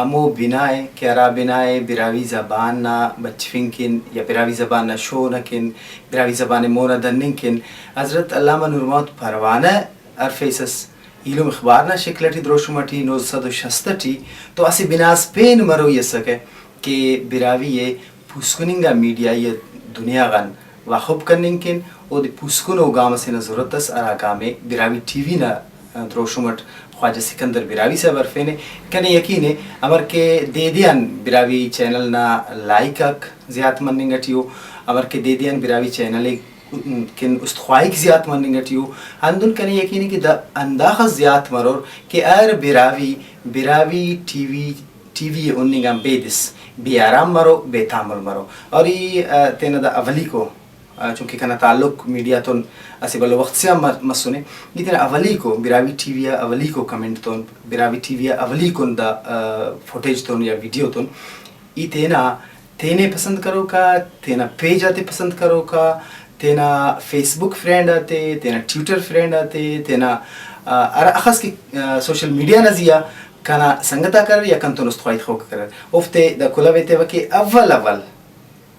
امو بنائے کہ ارا بنائے براوی زبان نا بچفین کن یا براوی زبان نا شو نکن براوی زبان مونا دنن کن حضرت علامہ نور محمد پروانہ ارفیسس ایلوم اخبار نا شکلٹی دروشمٹی 960 تو اسی بناس پین مرو یہ سکے کہ براوی یہ پوسکننگا میڈیا یہ دنیا غن واخب کنن کن او دی پوسکنو گام سے ضرورت اس ارا گامے براوی ٹی وی نا دروشمٹ خواجہ سکندر براوی صاحب عرفینے کنے یقینے امر کے دے دیان براوی چینل نا لائکک زیاد مننگٹیو امر کے دے دیان براوی چینل کن استخوائک زیاد مننگٹیو اندن کنے یقینے کہ دا انداخ زیاد مرور کہ ار براوی ٹی وی اننگام بیدس بی آرام مرو بے تعمل مرو اور یہ تینا دا اولی کو چونکہ کنا تعلق میڈیا تون اسی بلو وقت سے مسونے یہ تینا اولی کو براوی ٹی وی اولی کو کمنٹ تون براوی ٹی وی اولی کن دا فوٹیج تون یا ویڈیو تون یہ تینے پسند کرو کا تینا پیج آتے پسند کرو کا تینا فیس بک فرینڈ آتے تینا ٹویٹر فرینڈ آتے تینا اخص کی سوشل میڈیا نزیا کنا سنگتا کر یا کنتون استخوائی خوک کر افتے دا کلا بیتے وکی اول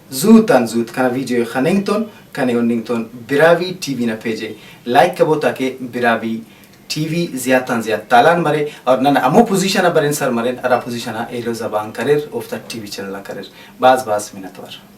زود کنا ویڈیو خننگتون کنے اوننگتون براوی ٹی وی نا پیجے لائک کبو تاکہ براوی ٹی وی زیادہ تالان مرے اور نہ امو پوزیشن برین سر مرین ارا پوزیشن ایلو زبان کرر افتا ٹی وی چنل کرر باز منتوار